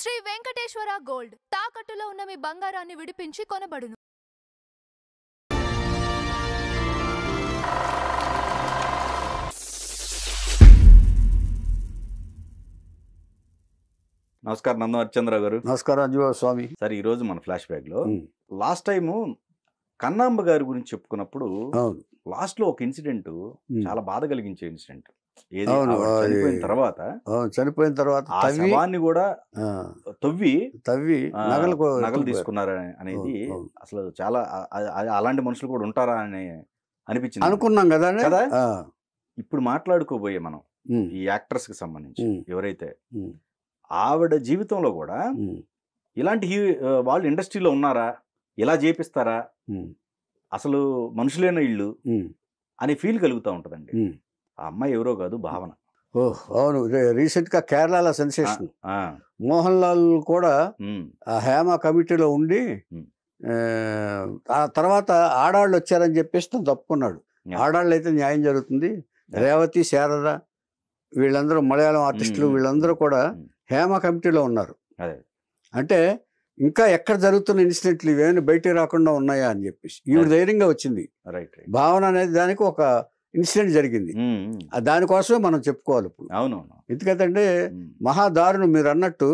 Shri Venkateswara gold తాకట్టులో ఉన్న మీ బంగారాన్ని విడిపించి కొనబడును. నమస్కారం నందం హరిచంద్ర గారు. నమస్కారం అంజువా స్వామి. సరే, ఈ రోజు మన ఫ్లాష్ బ్యాక్ లో లాస్ట్ టైము కన్నాంబ గారి గురించి చెప్పుకున్నప్పుడు లాస్ట్ లో ఒక ఇన్సిడెంట్ చాలా బాధ కలిగించే ఇన్సిడెంట్. చనిపోయిన తర్వాత శవాన్ని కూడా తవ్వి నగలు తీసుకున్నారు అనేది అసలు చాలా అలాంటి మనుషులు కూడా ఉంటారా అని అనిపించింది. అనుకున్నాం కదా. ఇప్పుడు మాట్లాడుకోబోయే మనం ఈ యాక్టర్స్ కి సంబంధించి ఎవరైతే ఆవిడ జీవితంలో కూడా ఇలాంటి వాళ్ళు ఇండస్ట్రీలో ఉన్నారా, ఇలా చేపిస్తారా, అసలు మనుషులైన ఇళ్ళు అని ఫీల్ కలుగుతూ ఉంటుందండి. ఆ అమ్మాయి ఎవరో కాదు, భావన. అవును, రీసెంట్ గా కేరళ సెన్సేషన్. మోహన్ లాల్ కూడా హేమ కమిటీలో ఉండి ఆ తర్వాత ఆడాళ్ళు వచ్చారని చెప్పేసి తను తప్పుకున్నాడు. ఆడాళ్ళు అయితే న్యాయం జరుగుతుంది. రేవతి, శారద వీళ్ళందరూ మలయాళం ఆర్టిస్టులు వీళ్ళందరూ కూడా హేమ కమిటీలో ఉన్నారు. అంటే ఇంకా ఎక్కడ జరుగుతున్న ఇన్సిడెంట్లు ఇవేమైనా బయటికి రాకుండా ఉన్నాయా అని చెప్పేసి ఈవిడ ధైర్యంగా వచ్చింది. భావన అనేది దానికి ఒక ఇన్సిడెంట్ జరిగింది. దానికోసమే మనం చెప్పుకోవాలి ఇప్పుడు. అవునవును. ఎందుకంటే మహాదారుణం మీరు అన్నట్టు.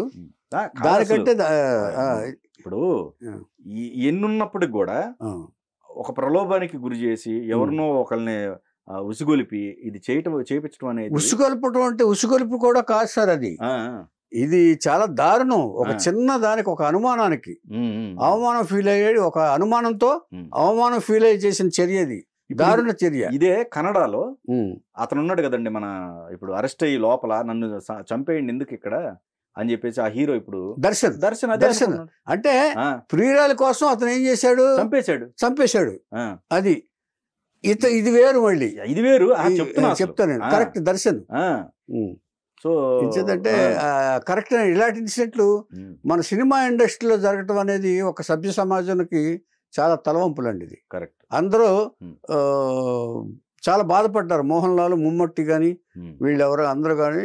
దానికంటే ఇప్పుడు ఎన్నున్నప్పటికి కూడా ఒక ప్రలోభానికి గురి చేసి ఎవరినో ఒకరిని ఉసిగొలిపి ఇది చేయించడం అనేది, ఉసిగొల్పడం అంటే ఉసిగొలుపు కూడా కాదు సార్, అది ఇది చాలా దారుణం. ఒక చిన్న దానికి, ఒక అనుమానానికి అవమానం ఫీల్ అయ్యేది, ఒక అనుమానంతో అవమానం ఫీల్ అయ్యి చేసిన చర్య, ఇది దారుణ చర్య. ఇదే కన్నడలో అతను ఉన్నాడు కదండి, మన ఇప్పుడు అరెస్ట్ అయ్యి లోపల నన్ను చంపేయండి ఎందుకు ఇక్కడ అని చెప్పేసి ఆ హీరో ఇప్పుడు దర్శన్ అంటే ప్రియురాల కోసం అతను ఏం చేశాడు, చంపేశాడు. అది ఇది వేరు, మళ్ళీ ఇది వేరు. చెప్తాను కరెక్ట్. దర్శన్ సో అంటే కరెక్ట్. ఇలాంటి ఇన్సిడెంట్లు మన సినిమా ఇండస్ట్రీలో జరగటం అనేది ఒక సభ్య సమాజానికి చాలా తలవంపులండి. ఇది కరెక్ట్. అందరూ చాలా బాధపడ్డారు. మోహన్ లాల్, ముమ్మట్టి కానీ వీళ్ళెవరో అందరూ కానీ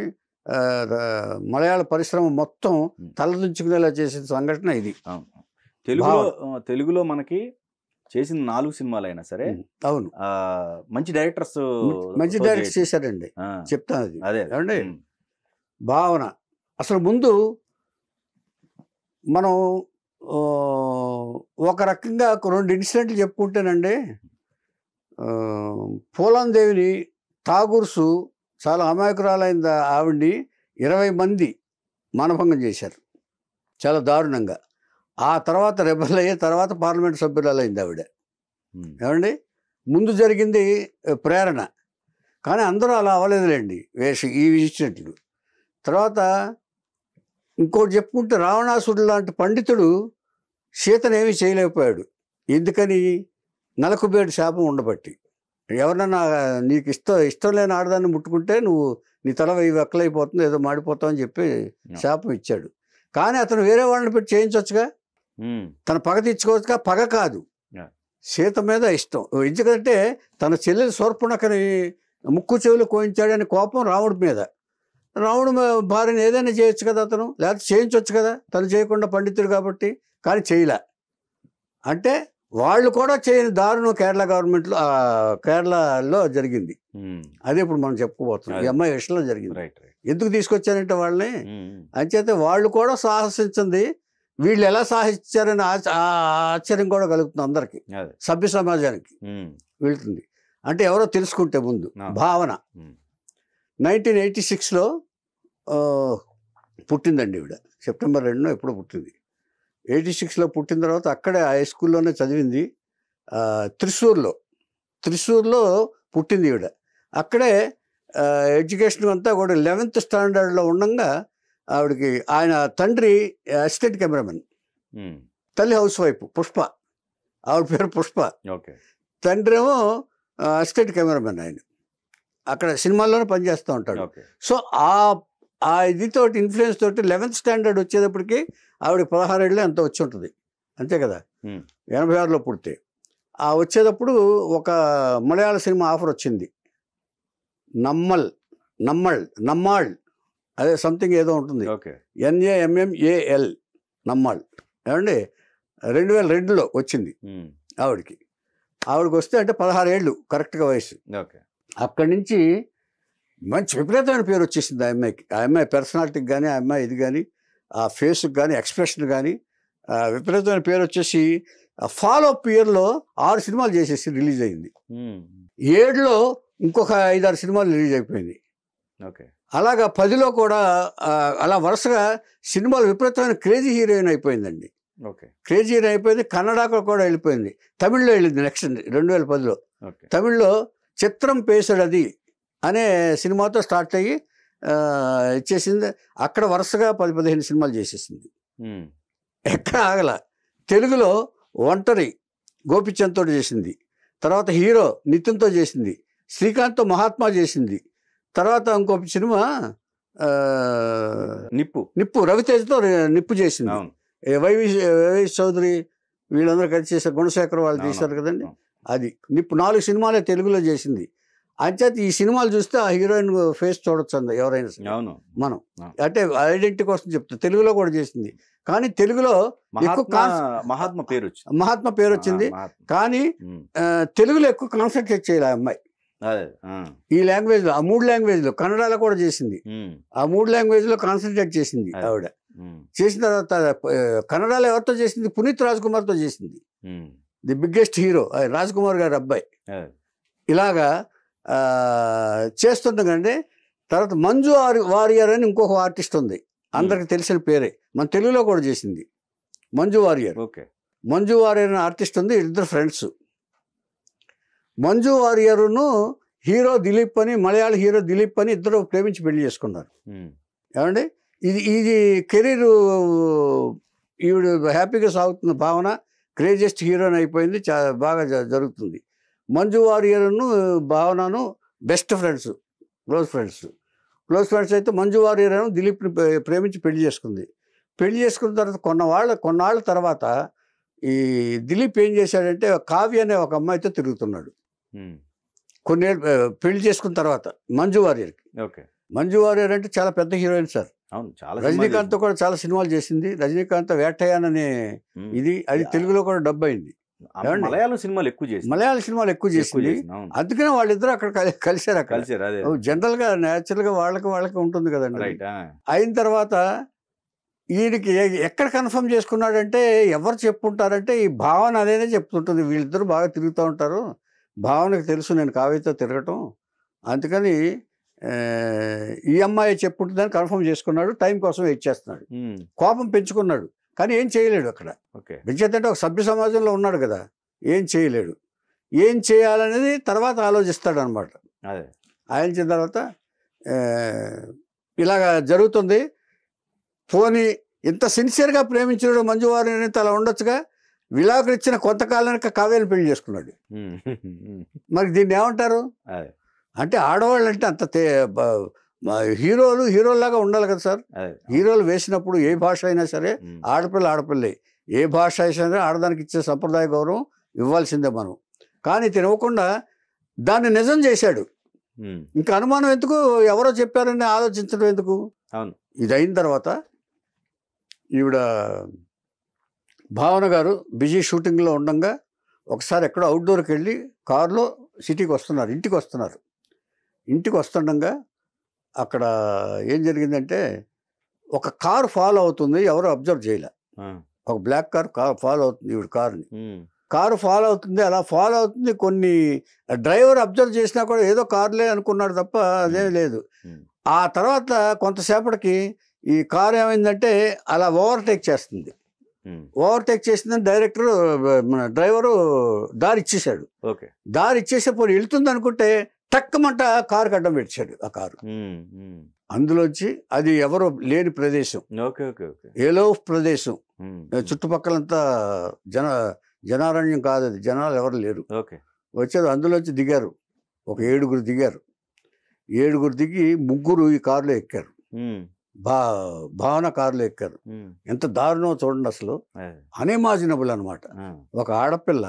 మలయాళ పరిశ్రమ మొత్తం తలదించుకునేలా చేసిన సంఘటన ఇది. తెలుగులో మనకి చేసిన 4 సినిమాలు అయినా సరే, అవును, మంచి డైరెక్టర్స్ చేశారండి. చెప్తాను అది. అదే అండి భావన. అసలు ముందు మనం ఒక రకంగా 2 ఇన్సిడెంట్లు చెప్పుకుంటేనండి, పూలందేవిని ఠాగూర్సు చాలా అమాయకురాలైన ఆవిడ్ని 20 మంది మానభంగం చేశారు చాలా దారుణంగా. ఆ తర్వాత రెబల్ అయ్యే తర్వాత పార్లమెంట్ సభ్యురాలైంది ఆవిడ. ఏమండి, ముందు జరిగింది ప్రేరణ. కానీ అందరూ అలా అవ్వలేదులేండి ఈ ఇన్సిడెంట్లు. తర్వాత ఇంకోటి చెప్పుకుంటే రావణాసుడు లాంటి పండితుడు సీతనేమీ చేయలేకపోయాడు. ఎందుకని? నలకుబేడు శాపం ఉండబట్టి. ఎవరన్నా నీకు ఇష్టం లేని ఆడదాన్ని ముట్టుకుంటే నువ్వు నీ తల వెక్కలైపోతుంది, ఏదో మాడిపోతావు అని చెప్పి శాపం ఇచ్చాడు. కానీ అతను వేరే వాళ్ళని పెట్టి చేయించవచ్చుగా, తన పగ తీర్చుకోవచ్చుగా. పగ కాదు, సీత మీద ఇష్టం. ఎందుకంటే తన చెల్లెలు శూర్పణఖని ముక్కు చెవులు కోయించాడని కోపం రాముడి మీద. రాముడు భార్యను ఏదైనా చేయొచ్చు కదా అతను, లేకపోతే చేయించవచ్చు కదా, తను చేయకుండా పండితుడు కాబట్టి. కానీ చేయలే. అంటే వాళ్ళు కూడా చేయని దారుణం కేరళ గవర్నమెంట్లో, కేరళలో జరిగింది. అదే ఇప్పుడు మనం చెప్పుకోబోతున్నాం. ఈ అమ్మాయి విషయంలో జరిగింది. ఎందుకు తీసుకొచ్చారంటే వాళ్ళని, అంచేతే వాళ్ళు కూడా సాహసించింది. వీళ్ళు ఎలా సాహించారని ఆశ్చర్యం కూడా కలుగుతుంది అందరికి, సభ్య సమాజానికి వెళ్తుంది. అంటే ఎవరో తెలుసుకుంటే ముందు భావన 1986లో పుట్టిందండి ఈవిడ. సెప్టెంబర్ 2న ఎప్పుడో పుట్టింది. 86లో పుట్టిన తర్వాత అక్కడే హై స్కూల్లోనే చదివింది. త్రిశూర్లో పుట్టింది ఈవిడ. అక్కడే ఎడ్యుకేషన్ అంతా కూడా 11th స్టాండర్డ్లో ఉండగా ఆవిడకి ఆయన తండ్రి అసిస్టెంట్ కెమెరామెన్, తల్లి హౌస్ వైఫ్ పుష్ప. ఆవిడ పేరు పుష్ప. తండ్రి ఏమో అసిస్టెంట్ కెమెరామెన్. ఆయన అక్కడ సినిమాల్లోనే పనిచేస్తూ ఉంటాడు. సో ఆ ఇదితో ఇన్ఫ్లుయెన్స్ తోటి 11th స్టాండర్డ్ వచ్చేటప్పటికి ఆవిడకి 16 ఏళ్ళే అంత వచ్చి ఉంటుంది, అంతే కదా. 86లో పుడితే ఆ వచ్చేటప్పుడు ఒక మలయాళ సినిమా ఆఫర్ వచ్చింది, నమ్మాళ్ అదే సంథింగ్ ఏదో ఉంటుంది, ఓకే NAMMAL నమ్మాళ్. ఏమండి 2002లో వచ్చింది ఆవిడకి వస్తే అంటే 16 ఏళ్ళు కరెక్ట్గా వయసు. ఓకే. అక్కడి నుంచి మంచి విపరీతమైన పేరు వచ్చేసింది ఆ అమ్మాయికి. ఆ అమ్మాయి పర్సనాలిటీకి కానీ, ఆ అమ్మాయి ఇది కానీ, ఆ ఫేస్కి కానీ, ఎక్స్ప్రెషన్ కానీ విపరీతమైన పేరు వచ్చేసి ఫాలో అప్ ఇయర్లో 6 సినిమాలు చేసేసి రిలీజ్ అయింది. 7లో ఇంకొక 5-6 సినిమాలు రిలీజ్ అయిపోయింది. ఓకే. అలాగా 10లో కూడా అలా వరుసగా సినిమాలు విపరీతమైన క్రేజీ హీరోయిన్ అయిపోయిందండి. ఓకే. క్రేజీ హీరోయిన్ అయిపోయింది. కన్నడకు కూడా వెళ్ళిపోయింది. తమిళ్లో వెళ్ళింది నెక్స్ట్ 2010లో. తమిళ్లో చిత్రం పేసడది అనే సినిమాతో స్టార్ట్ అయ్యి ఇచ్చేసింది. అక్కడ వరుసగా 10-15 సినిమాలు చేసేసింది. ఎక్కడ ఆగల. తెలుగులో ఒంటరి గోపిచంద్తో చేసింది. తర్వాత హీరో నితిన్తో చేసింది. శ్రీకాంత్తో మహాత్మా చేసింది. తర్వాత ఇంకో సినిమా నిప్పు రవితేజతో నిప్పు చేసింది. వైవి చౌదరి వీళ్ళందరూ కలిసి చేశారు. గుణశేఖర్ వాళ్ళు తీశారు కదండి. అది నిప్పు 4 సినిమాలే తెలుగులో చేసింది. అంచేత ఈ సినిమాలు చూస్తే ఆ హీరోయిన్ ఫేస్ చూడొచ్చు అంద ఎవరైనా మనం. అంటే ఐడెంటిటీ కోసం చెప్తా. తెలుగులో కూడా చేసింది. కానీ తెలుగులో ఎక్కువ మహాత్మ పేరు వచ్చింది. కానీ తెలుగులో ఎక్కువ కాన్సన్ట్రేట్ చేయాలి ఆ అమ్మాయి. ఈ లాంగ్వేజ్ లో, ఆ 3 లాంగ్వేజ్ లో, కన్నడలో కూడా చేసింది. ఆ 3 లాంగ్వేజ్ లో కాన్సన్ట్రేట్ చేసింది ఆవిడ. చేసిన తర్వాత కన్నడలో ఎవరితో చేసింది? పునీత్ రాజ్ కుమార్తో చేసింది. The biggest hero Raj Kumar గారి అబ్బాయి. ఇలాగా చేస్తుండగానే తర్వాత మంజు వారియర్ అని ఇంకొక ఆర్టిస్ట్ ఉంది, అందరికి తెలిసిన పేరే, మన తెలుగులో కూడా చేసింది. మంజు వారియర్. మంజు వారియర్ అనే ఆర్టిస్ట్ ఉంది. ఇద్దరు ఫ్రెండ్స్. మంజు వారియర్ను హీరో దిలీప్ అని, మలయాళ హీరో దిలీప్ అని ఇద్దరు ప్రేమించి పెళ్లి చేసుకున్నారు. ఏమండి ఇది కెరీర్ ఈవిడ హ్యాపీగా సాగుతున్న భావన. క్రేజియస్ట్ హీరోయిన్ అయిపోయింది. బాగా జరుగుతుంది. మంజు వారియర్ను భావనను బెస్ట్ ఫ్రెండ్స్, క్లోజ్ ఫ్రెండ్స్ అయితే మంజు వారియర్ దిలీప్ని ప్రేమించి పెళ్లి చేసుకుంది. పెళ్లి చేసుకున్న తర్వాత కొన్నాళ్ళ తర్వాత ఈ దిలీప్ ఏం చేశాడంటే కావ్య అనే ఒక అమ్మాయితో తిరుగుతున్నాడు. కొన్నేళ్ళు పెళ్లి చేసుకున్న తర్వాత మంజు వారియర్కి. మంజు వారియర్ అంటే చాలా పెద్ద హీరోయిన్ సార్. రజనీకాంత్ కూడా చాలా సినిమాలు చేసింది. రజనీకాంత్ వేటయాన్ అనే ఇది, అది తెలుగులో కూడా డబ్ అయింది. మలయాళ సినిమాలు ఎక్కువ చేసింది. అందుకనే వాళ్ళిద్దరు అక్కడ కలిశారు. జనరల్ గా న్యాచురల్ గా వాళ్ళకి ఉంటుంది కదండి. అయిన తర్వాత ఈయనకి ఎక్కడ కన్ఫర్మ్ చేసుకున్నాడంటే, ఎవరు చెప్పుంటారంటే ఈ భావన అనేదే చెప్తుంటుంది. వీళ్ళిద్దరు బాగా తిరుగుతూ ఉంటారు, భావనకు తెలుసు నేను కావ్యతో తిరగటం, అందుకని ఈ అమ్మాయి చెప్పుంటుందని కన్ఫర్మ్ చేసుకున్నాడు. టైం కోసం వెయిట్ చేస్తున్నాడు. కోపం పెంచుకున్నాడు, కానీ ఏం చేయలేడు. అక్కడ పెంచేదంటే ఒక సభ్య సమాజంలో ఉన్నాడు కదా, ఏం చేయలేడు. ఏం చేయాలనేది తర్వాత ఆలోచిస్తాడు అనమాట. ఆలోచించిన తర్వాత ఇలాగా జరుగుతుంది. పోనీ ఇంత సిన్సియర్గా ప్రేమించడం మంజు వారిని అలా ఉండొచ్చుగా, విడాకులు ఇచ్చిన కొంతకాలానికి కావ్యాన్ని పెళ్లి చేసుకున్నాడు. మరి దీన్ని ఏమంటారు అంటే, ఆడవాళ్ళు అంటే అంత హీరోలాగా ఉండాలి కదా సార్. హీరోలు వేసినప్పుడు ఏ భాష అయినా సరే ఆడపిల్లే, ఏ భాష అయినా సరే ఆడదానికి ఇచ్చే సంప్రదాయ గౌరవం ఇవ్వాల్సిందే మనం. కానీ తినవకుండా దాన్ని నిజం చేశాడు. ఇంకా అనుమానం ఎందుకు, ఎవరో చెప్పారని ఆలోచించడం ఎందుకు. ఇది అయిన తర్వాత ఈవిడ భావన గారు బిజీ షూటింగ్లో ఉండగా ఒకసారి ఎక్కడో అవుట్డోర్కి వెళ్ళి కారులో సిటీకి వస్తున్నారు, ఇంటికి వస్తుండగా అక్కడ ఏం జరిగిందంటే, ఒక కారు ఫాలో అవుతుంది, ఎవరు అబ్జర్వ్ చేయలే. ఒక బ్లాక్ కార్ ఫాలో అవుతుంది ఈవిడ కారు ఫాలో అవుతుంది. అలా ఫాలో అవుతుంది. కొన్ని డ్రైవర్ అబ్జర్వ్ చేసినా కూడా ఏదో కార్లే అనుకున్నాడు తప్ప అదేం లేదు. ఆ తర్వాత కొంతసేపటికి ఈ కారు ఏమైందంటే అలా ఓవర్టేక్ చేస్తుంది. ఓవర్టేక్ చేసిందని డ్రైవరు దారి ఇచ్చేసాడు. దారి ఇచ్చేసే పోయి వెళ్తుంది అనుకుంటే టక్కమంట కారుకి అడ్డం పెట్టాడు. ఆ కారు అందులోంచి, అది ఎవరో లేని ప్రదేశం, ఏలో ప్రదేశం, చుట్టుపక్కలంతా జనారణ్యం కాదు అది, జనాలు ఎవరు లేరు. వచ్చారు, అందులోంచి దిగారు, ఒక 7గురు దిగారు. 7గురు దిగి 3 ఈ కారులో ఎక్కారు. భావన కారులో ఎక్కారు. ఎంత దారుణమో చూడండి అసలు. అన్ఇమాజినబుల్ అనమాట. ఒక ఆడపిల్ల,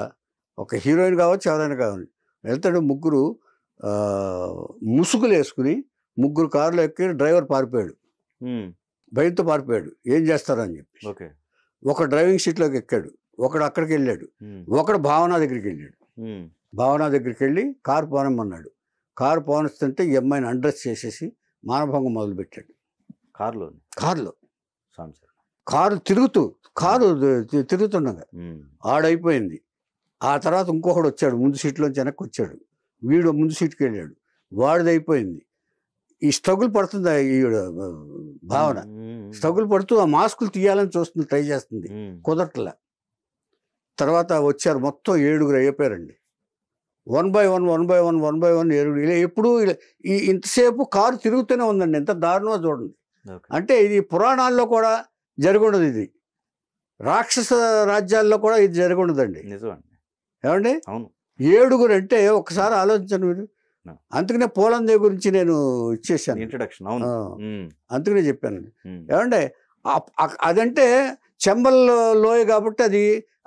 ఒక హీరోయిన్ కావచ్చు, ఎవరైనా కావాలి, వెళ్తాడు. 3 ముసుగులు వేసుకుని 3 కారులో ఎక్కి డ్రైవర్ పారిపోయాడు. భయంతో పారిపోయాడు. ఏం చేస్తారని చెప్పి ఓకే. ఒక డ్రైవింగ్ సీట్లోకి ఎక్కాడు, ఒకడు అక్కడికి వెళ్ళాడు, ఒకడు భావన దగ్గరికి వెళ్ళాడు. భావన దగ్గరికి వెళ్ళి కారు పోనమన్నాడు. కారు పోనిస్తుంటే ఈ అమ్మాయిని అడ్రస్ చేసేసి మానభంగం మొదలుపెట్టాడు కారులో. కారు తిరుగుతుండగా ఆడైపోయింది. ఆ తర్వాత ఇంకొకడు వచ్చాడు, ముందు సీట్లోంచి వెనక్కి వచ్చాడు. వీడు ముందు సీట్కి వెళ్ళాడు, వాడిది అయిపోయింది. ఈ స్ట్రగుల్ పడుతుంది ఈవిడ భావన, స్ట్రగుల్ పడుతూ ఆ మాస్కులు తీయాలని చూస్తుంది, ట్రై చేస్తుంది, కుదరట్లా. తర్వాత వచ్చారు, మొత్తం 7 అయిపోయారండి. 1 by 1 7 ఎప్పుడు ఇంతసేపు కారు తిరుగుతూనే ఉందండి. ఎంత దారుణమో చూడండి. అంటే ఇది పురాణాల్లో కూడా జరిగి ఉండదు, ఇది రాక్షస రాజ్యాల్లో కూడా ఇది జరిగి ఉండదండి. ఏమండి 7 అంటే ఒకసారి ఆలోచించండి మీరు. అందుకనే పోలందే గురించి నేను ఇచ్చేసాను ఇంట్రడక్షన్. అందుకనే చెప్పానండి. ఏమంటే అదంటే చెంబల్ లోయ కాబట్టి, అది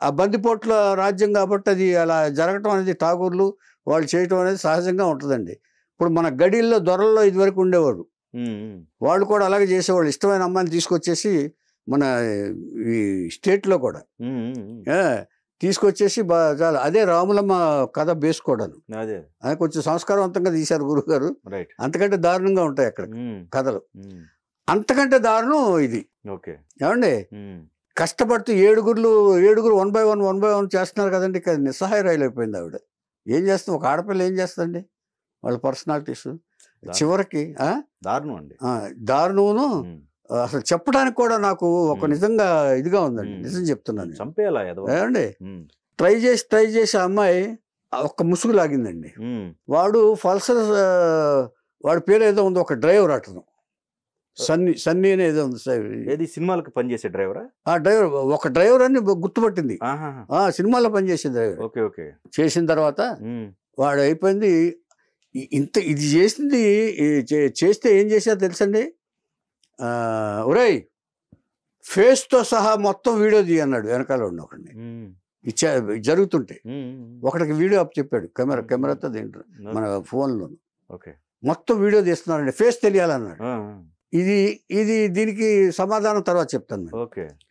ఆ బందిపోట్ల రాజ్యం కాబట్టి అది అలా జరగటం అనేది ఠాగూర్లు వాళ్ళు చేయటం అనేది సహజంగా ఉంటుందండి. ఇప్పుడు మన గడిల్లో దొరల్లో ఇదివరకు ఉండేవాడు, వాళ్ళు కూడా అలాగే చేసేవాళ్ళు. ఇష్టమైన అమ్మాయిని తీసుకొచ్చేసి మన ఈ స్టేట్లో కూడా తీసుకొచ్చేసి చాలా అదే రాములమ్మ కథ బేసుకోవడాను. అది కొంచెం సంస్కారవంతంగా తీశారు గురుగారు. అంతకంటే దారుణంగా ఉంటాయి అక్కడ కథలు, అంతకంటే దారుణం ఇది. ఏమండి కష్టపడుతూ 7 1 by 1 చేస్తున్నారు కదండి. నిస్సహాయరాయలు అయిపోయింది ఆవిడ. ఏం చేస్తుంది ఒక ఆడపిల్ల, ఏం చేస్తుందండి వాళ్ళ పర్సనాలిటీస్. చివరికి దారుణమును అసలు చెప్పడానికి కూడా నాకు ఒక నిజంగా ఇదిగా ఉందండి. నిజం చెప్తున్నాను. ఏమండి ట్రై చేసి ఆ అమ్మాయి ఒక్క ముసుగు లాగిందండి. వాడు పల్సర్, వాడి పేరు ఏదో ఉంది, ఒక డ్రైవర్ అతను, సన్నీ అని ఏదో ఉంది. ఏది సినిమాలకు పనిచేసే డ్రైవరా? ఆ డ్రైవర్, ఒక డ్రైవర్ అని గుర్తుపట్టింది. సినిమాలో పనిచేసే డ్రైవర్. చేసిన తర్వాత వాడు అయిపోయింది. ఇది చేసింది, చేస్తే ఏం చేశారు తెలుసండి? ఒరేయ్ ఫేస్తో సహా మొత్తం వీడియో తీయన్నాడు వెనకాల ఉన్న ఒకడిని. జరుగుతుంటే ఒకటికి వీడియో అప్ చెప్పాడు, కెమెరాతో దీంట్లో మన ఫోన్లో మొత్తం వీడియో తీస్తున్నారండి, ఫేస్ తెలియాలన్నాడు. దీనికి సమాధానం తర్వాత చెప్తాను.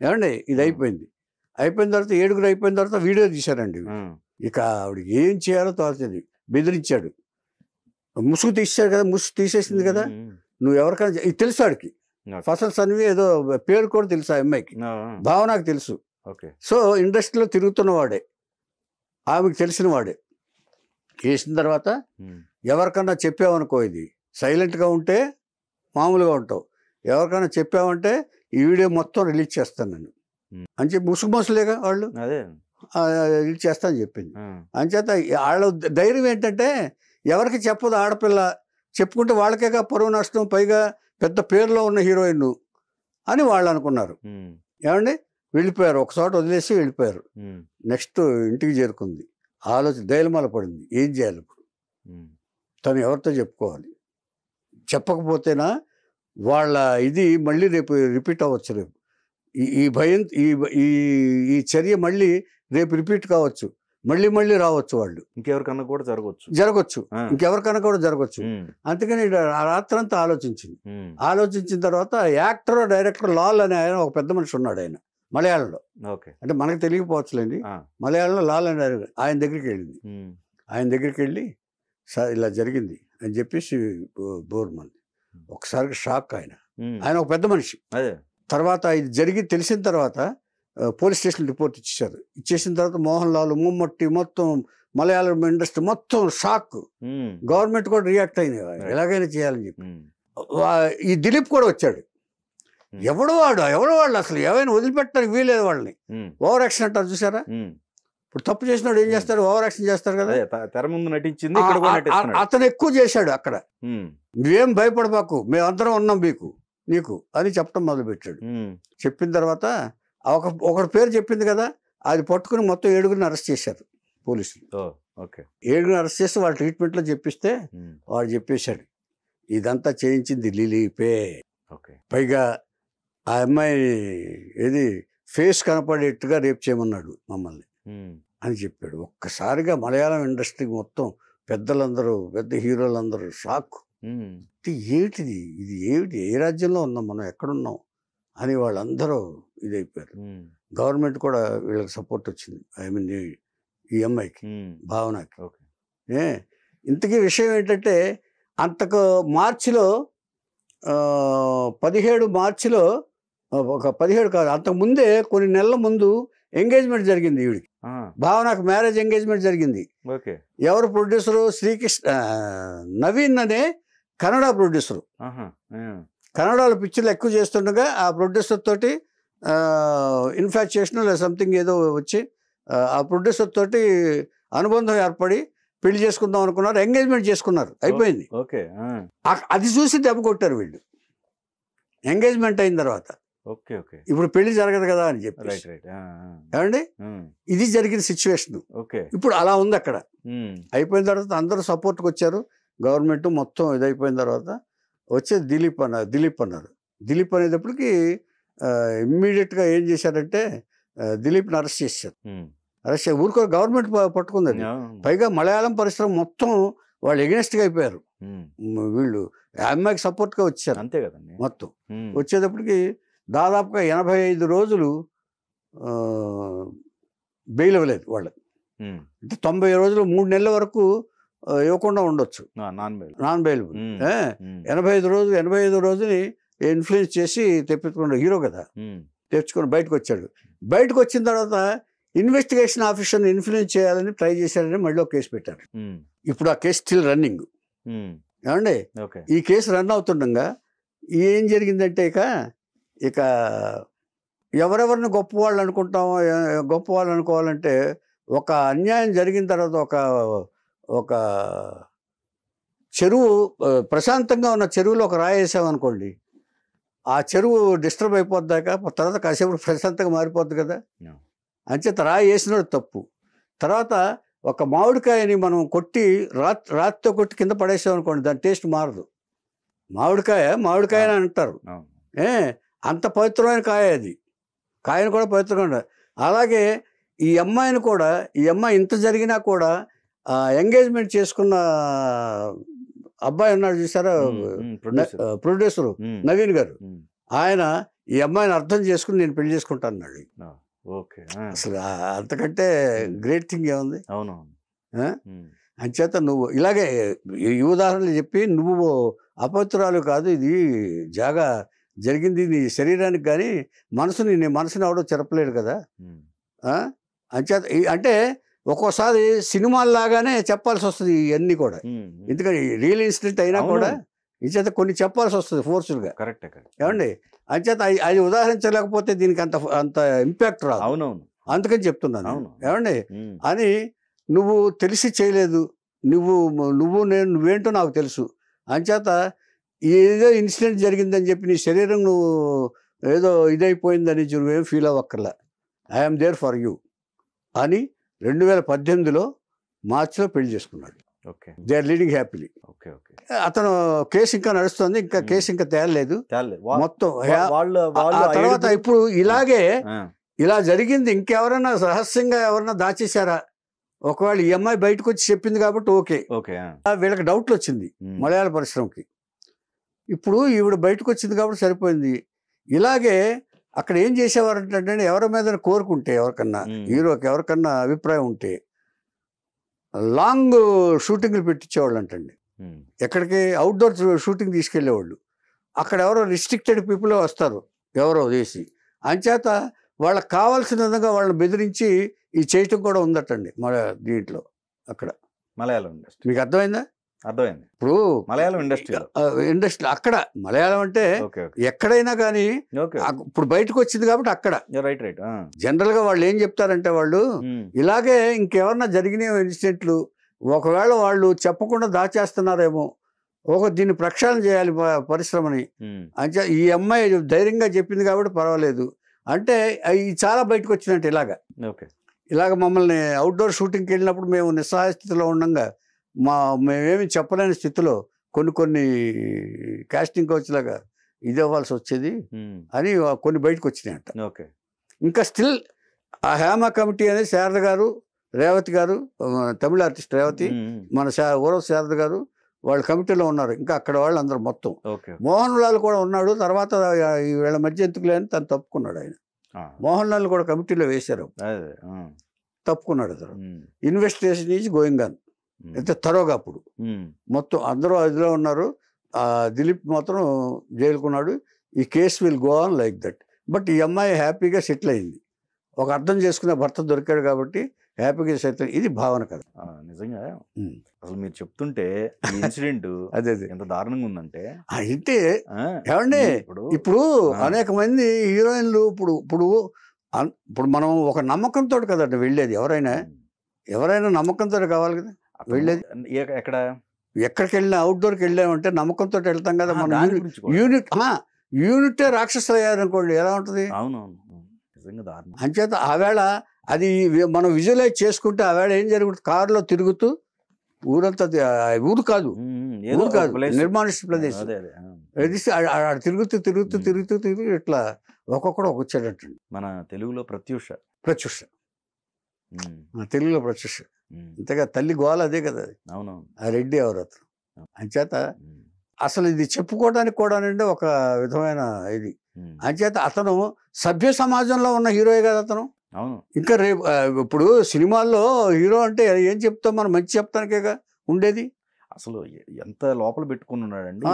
ఏమండి ఇది అయిపోయిన తర్వాత 7 అయిపోయిన తర్వాత వీడియో తీశారండి. ఇక ఆవిడకి ఏం చేయాలో తోచలేదు. బెదిరించాడు. ముసుగు తీసాడు కదా, ముసుగు తీసేసింది కదా, నువ్వు ఎవరికైనా ఇది తెలుసు ఆడికి. ఫసల్ సన్వి ఏదో పేరు కూడా తెలుసు ఆ అమ్మాయికి, భావనకు తెలుసు. సో ఇండస్ట్రీలో తిరుగుతున్న వాడే, ఆమెకు తెలిసిన వాడే. చేసిన తర్వాత ఎవరికన్నా చెప్పావనుకో, ఇది సైలెంట్గా ఉంటే మామూలుగా ఉంటావు, ఎవరికైనా చెప్పావంటే ఈ వీడియో మొత్తం రిలీజ్ చేస్తాను నేను అని చెప్పి, ముసుగులేగా వాళ్ళు రిలీజ్ చేస్తా అని చెప్పింది. అంచేత వాళ్ళ ధైర్యం ఏంటంటే ఎవరికి చెప్పదు ఆడపిల్ల, చెప్పుకుంటే వాళ్ళకేగా పరువు నష్టం, పైగా పెద్ద పేరులో ఉన్న హీరోయిన్ అని వాళ్ళు అనుకున్నారు. ఏమండి వెళ్ళిపోయారు, ఒకచోట వదిలేసి వెళ్ళిపోయారు. నెక్స్ట్ ఇంటికి చేరుకుంది, దైలమాల పడింది. ఏం చేయాలి ఇప్పుడు? తను ఎవరితో చెప్పుకోవాలి? చెప్పకపోతేనా వాళ్ళ ఇది మళ్ళీ రేపు రిపీట్ అవ్వచ్చు. రేపు ఈ భయం, ఈ చర్య మళ్ళీ రేపు రిపీట్ కావచ్చు, మళ్ళీ రావచ్చు. వాళ్ళు ఇంకెవరికన్నా కూడా జరగచ్చు, ఇంకెవరికన్నా కూడా జరగచ్చు. అందుకని రాత్రంతా ఆలోచించిన తర్వాత యాక్టర్ డైరెక్టర్ లాల్ అనే ఆయన ఒక పెద్ద మనిషి ఉన్నాడు, ఆయన మలయాళంలో. అంటే మనకు తెలియకపోవచ్చులేండి, మలయాళంలో లాల్ అనే ఆయన దగ్గరికి వెళ్ళింది. ఆయన దగ్గరికి వెళ్ళి సార్ ఇలా జరిగింది అని చెప్పేసి బోర్మన్ ఒకసారిగా షాక్. ఆయన ఒక పెద్ద మనిషి. తర్వాత ఇది జరిగి తెలిసిన తర్వాత పోలీస్ స్టేషన్ రిపోర్ట్ ఇచ్చేసిన తర్వాత మోహన్ లాల్, మమ్మట్టి, మొత్తం మలయాళం ఇండస్ట్రీ మొత్తం షాక్. గవర్నమెంట్ కూడా రియాక్ట్ అయింది, ఎలాగైనా చేయాలని చెప్పి. ఈ దిలీప్ కూడా వచ్చాడు. ఎవడు వాళ్ళు అసలు ఏమైనా వదిలిపెట్టడానికి వీలేదు వాళ్ళని. ఓవర్ యాక్షన్ అంటారు చూసారా? ఇప్పుడు తప్పు చేసినాడు ఏం చేస్తారు? ఓవర్ యాక్షన్ చేస్తారు కదా. తెర ముందు నటించింది, అతను ఎక్కువ చేశాడు అక్కడ. నువ్వేం భయపడబాకు, మేమందరం ఉన్నాం నీకు అని చెప్పడం మొదలుపెట్టాడు. చెప్పిన తర్వాత ఒకటి పేరు చెప్పింది కదా, అది పట్టుకుని మొత్తం 7 అరెస్ట్ చేశారు పోలీసులు. 7 అరెస్ట్ చేసి వాళ్ళ ట్రీట్మెంట్లో చెప్పిస్తే వాడు చెప్పేశాడు ఇదంతా చేయించింది లిలీపే. పైగా ఆ అమ్మాయి ఏది ఫేస్ కనపడేట్టుగా రేపు చేయమన్నాడు మమ్మల్ని అని చెప్పాడు. ఒక్కసారిగా మలయాళం ఇండస్ట్రీకి మొత్తం పెద్ద హీరోలందరూ షాక్. ఏమిటిది, ఇది ఏమిటి, ఏ రాజ్యంలో ఉన్నాం మనం, ఎక్కడున్నాం అని వాళ్ళందరూ ఇదైపోయారు. గవర్నమెంట్ కూడా వీళ్ళకి సపోర్ట్ వచ్చింది, ఐ మీన్ ఈ అమ్మాయికి, భావనకి. ఇంతకీ విషయం ఏంటంటే అంతకు మార్చిలో 17 మార్చిలో, ఒక 17 కాదు అంతకు ముందే కొన్ని నెలల ముందు ఎంగేజ్మెంట్ జరిగింది ఈవిడికి. భావనకు మ్యారేజ్ ఎంగేజ్మెంట్ జరిగింది. ఎవరు ప్రొడ్యూసరు? శ్రీకృష్ణ, నవీన్ అనే కన్నడ ప్రొడ్యూసరు. కన్నడలో పిక్చర్లు ఎక్కువ చేస్తుండగా ఆ ప్రొడ్యూసర్ తోటి ఇన్ఫాక్చుయేషన్ లేదా సంథింగ్ ఏదో వచ్చి ఆ ప్రొడ్యూసర్ తోటి అనుబంధం ఏర్పడి పెళ్లి చేసుకుందాం అనుకున్నారు, ఎంగేజ్మెంట్ చేసుకున్నారు, అయిపోయింది. అది చూసి దెబ్బ కొట్టారు వీళ్ళు ఎంగేజ్మెంట్ అయిన తర్వాత. ఇప్పుడు పెళ్లి జరగదు కదా అని చెప్పి. ఏమండి, ఇది జరిగిన సిచ్యువేషన్. ఇప్పుడు అలా ఉంది అక్కడ. అయిపోయిన తర్వాత అందరూ సపోర్ట్కి వచ్చారు, గవర్నమెంట్ మొత్తం ఇదైపోయిన తర్వాత వచ్చేది దిలీప్ అన్నారు. దిలీప్ అనేటప్పటికి ఇమ్మీడియట్గా ఏం చేశారంటే దిలీప్ని అరెస్ట్ చేశారు. అరెస్ట్ ఊరుకో గవర్నమెంట్ పట్టుకుంది. పైగా మలయాళం పరిశ్రమ మొత్తం వాళ్ళు ఎగెనెస్ట్గా అయిపోయారు. వీళ్ళు అమ్మాయికి సపోర్ట్గా వచ్చారు, అంతే కదండి. మొత్తం వచ్చేటప్పటికి దాదాపుగా 85 రోజులు బెయిల్ ఇవ్వలేదు వాళ్ళకి. అంటే 90 రోజులు, 3 నెలల వరకు ఇవ్వకుండా ఉండొచ్చు, నాన్ బెయిలబుల్. 85 రోజుని ఇన్ఫ్లుయెన్స్ చేసి తెప్పించుకున్నాడు, హీరో కదా, తెచ్చుకొని బయటకు వచ్చాడు. బయటకు వచ్చిన తర్వాత ఇన్వెస్టిగేషన్ ఆఫీసర్ని ఇన్ఫ్లుయెన్స్ చేయాలని ట్రై చేశారని మళ్ళీ ఒక కేసు పెట్టారు. ఇప్పుడు ఆ కేసు స్టిల్ రన్నింగ్. ఏమండి, ఈ కేసు రన్ అవుతుండగా ఏం జరిగిందంటే ఇక ఎవరెవరిని గొప్పవాళ్ళు అనుకోవాలంటే ఒక అన్యాయం జరిగిన తర్వాత ఒక చెరువు, ప్రశాంతంగా ఉన్న చెరువులో ఒక రాయి వేసామనుకోండి, ఆ చెరువు డిస్టర్బ్ అయిపోద్దాక తర్వాత కాసేపు ప్రశాంతంగా మారిపోద్ది కదా. అంచేత రాయి వేసినోడు తప్పు. తర్వాత ఒక మామిడికాయని మనం కొట్టి రాతితో కొట్టి కింద పడేసామనుకోండి, దాని టేస్ట్ మారదు. మామిడికాయ అని అంటారు. అంత పవిత్రమైన కాయ అది. కాయను కూడా పవిత్రంగా. అలాగే ఈ అమ్మాయిని కూడా, ఈ అమ్మాయి ఇంత జరిగినా కూడా ఎంగేజ్మెంట్ చేసుకున్న అబ్బాయి ఉన్నాడు చూసారా, ప్రొడ్యూసరు నవీన్ గారు, ఆయన ఈ అమ్మాయిని అర్థం చేసుకుని నేను పెళ్లి చేసుకుంటాను అన్నాడు. అసలు అంతకంటే గ్రేట్ థింగ్ ఏముంది? అంచేత నువ్వు ఇలాగే ఈ ఉదాహరణలు చెప్పి, నువ్వు అపవిత్రాలు కాదు, ఇది జాగా జరిగింది నీ శరీరానికి, కానీ మనసుని ఎవడో చెరపలేడు కదా. అంచేత అంటే ఒక్కోసారి సినిమాల్లాగానే చెప్పాల్సి వస్తుంది ఇవన్నీ కూడా, ఎందుకంటే రియల్ ఇన్సిడెంట్ అయినా కూడా ఇంచేత కొన్ని చెప్పాల్సి వస్తుంది ఫోర్స్ఫుల్గా. ఏమండి, అంచేత అది ఉదాహరించలేకపోతే దీనికి అంత ఇంపాక్ట్ రాదు. అందుకని చెప్తున్నాను. ఏమండి, అని నువ్వు తెలిసి చేయలేదు, నువ్వేంటో నాకు తెలుసు. అంచేత ఏదో ఇన్సిడెంట్ జరిగిందని చెప్పి నీ శరీరం నువ్వు ఏదో ఇదైపోయిందని నువ్వేం ఫీల్ అవ్వక్కర్లా. ఐఎమ్ దేర్ ఫర్ యూ అని 2018లో మార్చిలో పెళ్లి చేసుకున్నాడు. They are leading happily. అతను కేసు ఇంకా నడుస్తుంది, ఇంకా కేసు ఇంకా తేలలేదు మొత్తం. తర్వాత ఇప్పుడు ఇలా జరిగింది, ఇంకెవరైనా రహస్యంగా ఎవరైనా దాచేశారా? ఒకవేళ ఈ అమ్మాయి బయటకు వచ్చి చెప్పింది కాబట్టి ఓకే, వీళ్ళకి డౌట్లు వచ్చింది మలయాళ పరిశ్రమకి. ఇప్పుడు ఈవిడ బయటకు వచ్చింది కాబట్టి సరిపోయింది. ఇలాగే అక్కడ ఏం చేసేవారంటే, ఎవరి మీద కోరుకుంటే, ఎవరికన్నా హీరోకి ఎవరికన్నా అభిప్రాయం ఉంటే లాంగ్ షూటింగ్లు పెట్టించేవాళ్ళు అంటండి. ఎక్కడికి? అవుట్డోర్ షూటింగ్ తీసుకెళ్లేవాళ్ళు. అక్కడ ఎవరో రిస్ట్రిక్టెడ్ పీపుల్ వస్తారు, ఎవరో చేసి. అంచేత వాళ్ళకి కావాల్సిన విధంగా వాళ్ళని బెదిరించి ఈ చేయటం కూడా ఉందటండి మన దీంట్లో. అక్కడ మలయాళం ఇండస్ట్రీ మీకు అర్థమైందా? అర్థమైంది. ఇప్పుడు మలయాళం ఇండస్ట్రీ అక్కడ మలయాళం అంటే ఎక్కడైనా కానీ ఇప్పుడు బయటకు వచ్చింది కాబట్టి అక్కడ జనరల్ గా వాళ్ళు ఏం చెప్తారంటే, వాళ్ళు ఇలాగే ఇంకెవరన్నా జరిగిన ఇన్సిడెంట్లు ఒకవేళ వాళ్ళు చెప్పకుండా దాచేస్తున్నారేమో, దీన్ని ప్రక్షాళన చేయాలి పరిశ్రమని. అంటే ఈ అమ్మాయి ధైర్యంగా చెప్పింది కాబట్టి పర్వాలేదు అంటే అవి చాలా బయటకు వచ్చినట్టు. ఇలాగ మమ్మల్ని అవుట్డోర్ షూటింగ్కి వెళ్ళినప్పుడు మేము నిస్సహాయ స్థితిలో ఉండగా, మేమేమి చెప్పలేని స్థితిలో కొన్ని కాస్టింగ్ కోచ్ లాగా ఇది అవ్వాల్సి వచ్చేది అని కొన్ని బయటకు వచ్చినాయంట. ఇంకా స్టిల్ ఆ హేమ కమిటీ అనేది శారద గారు, రేవతి గారు, తమిళ ఆర్టిస్ట్ రేవతి, మన ఊరవ శారద గారు, వాళ్ళు కమిటీలో ఉన్నారు, ఇంకా అక్కడ వాళ్ళు అందరూ మొత్తం. ఓకే. మోహన్ లాల్ కూడా ఉన్నాడు, తర్వాత వీళ్ళ మధ్య ఎందుకులే అని తను తప్పుకున్నాడు. ఆయన మోహన్ లాల్ కూడా కమిటీలో వేశారు, అదే తప్పుకున్నాడు అతను. ఇన్వెస్టిగేషన్ ఈజ్ గోయింగ్ ఆన్ అయితే తరోగా అప్పుడు మొత్తం అందరూ అదిలో ఉన్నారు. దిలీప్ మాత్రం జైలుకున్నాడు. ఈ case will go on like that. But ఈ అమ్మాయి హ్యాపీగా సెటిల్ అయింది, ఒక అర్థం చేసుకునే భర్త దొరికాడు కాబట్టి హ్యాపీగా సెటిల్. ఇది భావన కదా నిజంగా. అసలు మీరు చెప్తుంటే ఈ ఇన్సిడెంట్ అదే ఎంత దారుణంగా ఉందంటే అయితే ఏమండి ఇప్పుడు అనేక మంది హీరోయిన్లు ఇప్పుడు మనం ఒక నమ్మకంతో కదండి వెళ్ళేది. ఎవరైనా నమ్మకంతో కావాలి కదా వెళ్ళేది. ఎక్కడికి వెళ్ళినా అవుట్డోర్కి వెళ్ళామంటే నమ్మకంతో వెళ్తాం కదా. మనం యూనిటే రాక్షసులు అయ్యారనుకోండి ఎలా ఉంటుంది. అంచేత ఆవేళ అది మనం విజువలైజ్ చేసుకుంటే ఆవేళ ఏం జరుగుతుంది, కారులో తిరుగుతూ ఊరంతా, ఊరు కాదు నిర్మానుష్య ప్రదేశం, తిరుగుతూ తిరుగుతూ తిరుగుతూ తిరుగుతూ ఇట్లా ఒక్కొక్కడు ఒక వచ్చాడట. మన తెలుగులో ప్రత్యూష తెలుగులో ప్రత్యూష అంతేగా, తల్లి గోల అదే కదా. అవునవును. ఆ రెడ్డి ఎవరు అతను. అంచేత అసలు ఇది చెప్పుకోవడానికి కూడా ఒక విధమైన ఇది. అంచేత అతను సభ్య సమాజంలో ఉన్న హీరోయే కదా అతను. అవును. ఇంకా రేపు ఇప్పుడు సినిమాల్లో హీరో అంటే ఏం చెప్తాం మనం, మంచి చెప్తానికేగా ఉండేది. అసలు ఎంత లోపల పెట్టుకుని ఉన్నాడండి.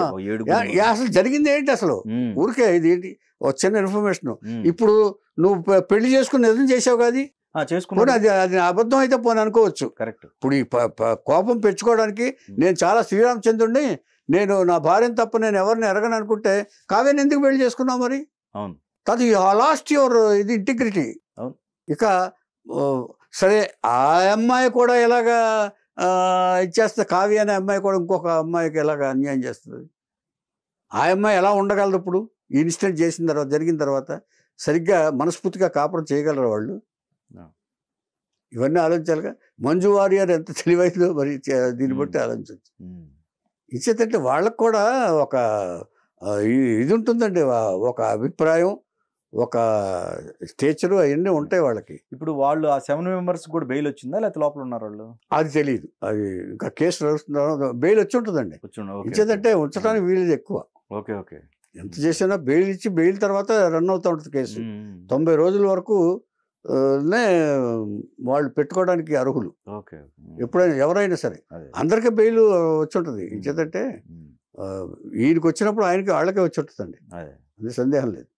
అసలు జరిగింది ఏంటి అసలు, ఊరికే ఇది ఏంటి ఒక చిన్న ఇన్ఫర్మేషన్. ఇప్పుడు నువ్వు పెళ్లి చేసుకుని నిజం చేసావు కాదు, చేసుకుని అది అబద్ధం అయితే పోనీ అనుకోవచ్చు. కరెక్ట్. ఇప్పుడు ఈ కోపం పెంచుకోవడానికి నేను చాలా శ్రీరామచంద్రుడిని, నేను నా భార్యను తప్ప నేను ఎవరిని ఎరగను అనుకుంటే కావ్యాన్ని ఎందుకు పెళ్లి చేసుకున్నావు మరి? అవును. కాదు, లాస్ట్ యువర్ ఇది ఇంటిగ్రిటీ. ఇక సరే ఆ అమ్మాయి కూడా ఎలాగా ఇచ్చేస్తుంది, కావ్య అనే అమ్మాయి కూడా ఇంకొక అమ్మాయికి ఎలాగ అన్యాయం చేస్తుంది. ఆ అమ్మాయి ఎలా ఉండగలదు ఇప్పుడు ఈ ఇన్సిడెంట్ చేసిన తర్వాత, జరిగిన తర్వాత సరిగ్గా మనస్ఫూర్తిగా కాపురం చేయగలరు వాళ్ళు? ఇవన్నీ ఆలోచించాలిగా. మంజు వారియర్ ఎంత తెలివైందో మరి దీన్ని బట్టి ఆలోచించవచ్చు. ఇచ్చేదంటే వాళ్ళకు కూడా ఒక ఇది ఉంటుందండి, ఒక అభిప్రాయం, ఒక స్టేచరు, అవన్నీ ఉంటాయి వాళ్ళకి. ఇప్పుడు వాళ్ళు ఆ 7 మెంబర్స్ కూడా బెయిల్ వచ్చిందా లేకపోతే లోపల ఉన్నారు వాళ్ళు? అది తెలియదు, అది ఇంకా కేసు నడుస్తున్నారు. బెయిల్ వచ్చి ఉంటుందండి. ఇచ్చేదంటే ఉంచడానికి వీలు ఎక్కువ. Okay okay. ఎంత చేసినా బెయిల్ ఇచ్చి బెయిల్ తర్వాత రన్ అవుతూ ఉంటుంది కేసు. 90 రోజుల వరకు వాళ్ళు పెట్టుకోవడానికి అర్హులు. ఎప్పుడైనా ఎవరైనా సరే అందరికీ బెయిల్ వచ్చి ఉంటుంది. ఇచ్చేదంటే ఈయనకి వచ్చినప్పుడు ఆయనకి వాళ్ళకే వచ్చి ఉంటుందండి, అది సందేహం లేదు.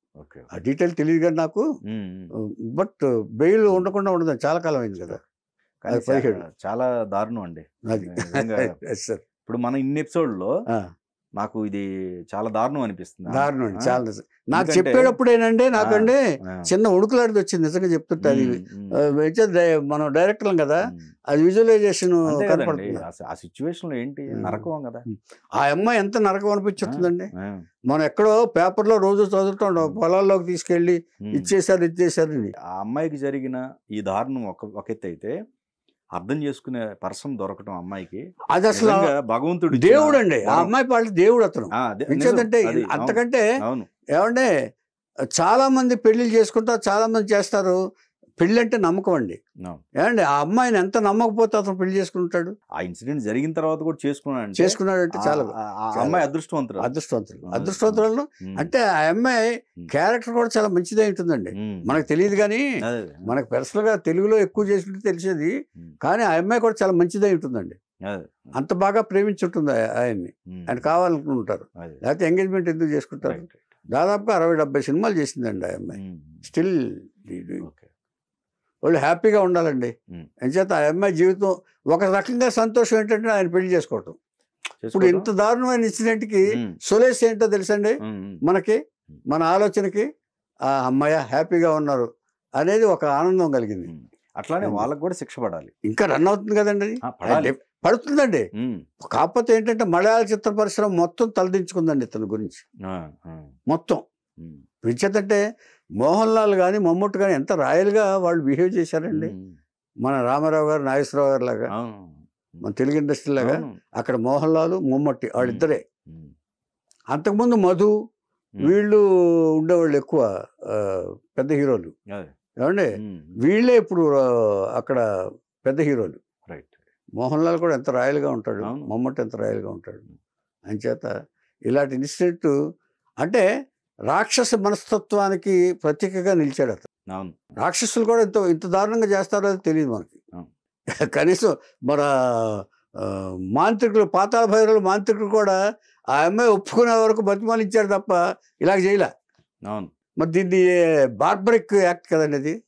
ఆ డీటెయిల్ తెలియదు కానీ నాకు. బట్ బెయిల్ ఉండకుండా ఉండదు, చాలా కాలం అయింది కదా. చాలా దారుణం అండి అది. ఇప్పుడు మన ఇన్ని ఎపిసోడ్లో నాకు ఇది చాలా దారుణం అనిపిస్తుంది. దారుణం అండి, చాలా. నాకు చెప్పేటప్పుడేనండి నాకండి చిన్న ఉడుకులాంటిది వచ్చింది నిజంగా చెప్తుంటే. అది మనం డైరెక్టర్లం కదా, అది విజువలైజేషన్ కనపడుతుంది. ఆ సిచ్యువేషన్ లో ఏంటి నరకం కదా. ఆ అమ్మాయి ఎంత నరకం అనిపించుతుందండి. మనం ఎక్కడో పేపర్లో రోజు చదువుతాం, పొలాల్లోకి తీసుకెళ్ళి ఇచ్చేసారు. ఆ అమ్మాయికి జరిగిన ఈ దారుణం ఒక ఎత్తు అయితే, అర్థం చేసుకునే పర్సన్ దొరకటం అమ్మాయికి అది అసలు భగవంతుడు, దేవుడు అండి. ఆ అమ్మాయి పాట దేవుడు అతను. ఎందుకంటే అంతకంటే ఏమంటే చాలా మంది పెళ్లిళ్ళు చేసుకుంటారు, చాలా మంది చేస్తారు. పెళ్లి అంటే నమ్మకం అండి. ఏమండి ఆ అమ్మాయిని ఎంత నమ్మకపోతే అతను పెళ్లి చేసుకుంటాడు. ఆ ఇన్సిడెంట్ జరిగిన తర్వాత కూడా చేసుకున్నాడంటే చాలా అమ్మాయి అదృష్టవంతురాలు. అంటే ఆ అమ్మాయి క్యారెక్టర్ కూడా చాలా మంచిదే ఉంటుందండి. మనకు తెలియదు కానీ, మనకు పర్సనల్ గా తెలుగులో ఎక్కువ చేసినట్టు తెలిసేది. కానీ ఆ అమ్మాయి కూడా చాలా మంచిదే ఉంటుందండి. అంత బాగా ప్రేమించుంటుంది ఆయన్ని, ఆయన కావాలనుకుంటారు. లేకపోతే ఎంగేజ్మెంట్ ఎందుకు చేసుకుంటారు? దాదాపుగా 60-70 సినిమాలు చేసిందండి ఆ అమ్మాయి. స్టిల్ వాళ్ళు హ్యాపీగా ఉండాలండి. అంచేత ఆ అమ్మాయి జీవితం ఒక రకంగా సంతోషం ఏంటంటే ఆయన పెళ్లి చేసుకోవటం. ఇప్పుడు ఇంత దారుణమైన ఇన్సిడెంట్కి సొల్యూస్ ఏంటో తెలుసండి మనకి, మన ఆలోచనకి. ఆ అమ్మాయి హ్యాపీగా ఉన్నారు అనేది ఒక ఆనందం కలిగింది. అట్లానే వాళ్ళకు కూడా శిక్ష పడాలి. ఇంకా రన్ అవుతుంది కదండి, పడుతుందండి. కాకపోతే ఏంటంటే మలయాళ చిత్ర పరిశ్రమ మొత్తం తలదించుకుందండి ఇతని గురించి మొత్తం. వించేదంటే మోహన్ లాల్ కానీ మమ్ముట్టి కానీ ఎంత రాయల్గా వాళ్ళు బిహేవ్ చేశారండి. మన రామారావు గారు, నాగేశ్వరరావు గారు లాగా, మన తెలుగు ఇండస్ట్రీ లాగా అక్కడ మోహన్ లాల్, మమ్ముట్టి వాళ్ళిద్దరే. అంతకుముందు మధు వీళ్ళు ఉండేవాళ్ళు ఎక్కువ పెద్ద హీరోలు. ఏమండి వీళ్ళే ఇప్పుడు అక్కడ పెద్ద హీరోలు. మోహన్ లాల్ కూడా ఎంత రాయల్గా ఉంటాడు, అవును. మమ్మట్ ఎంత రాయల్గా ఉంటాడు. అంచేత ఇలాంటి ఇన్సిడెంట్ అంటే రాక్షస మనస్తత్వానికి ప్రతీకగా నిలిచాడు అతను. అవును. రాక్షసులు కూడా ఇంత దారుణంగా చేస్తారో అది తెలియదు మనకి. అవును. కనీసం మన మాంత్రికులు, పాతాళ భైరవులు మాంత్రికులు కూడా ఆ అమ్మాయి ఒప్పుకునే వరకు బతిమాలించాడు తప్ప ఇలాగ చేయలే. అవును. మరి దీన్ని బార్బరిక్ యాక్ట్ కదండి అది.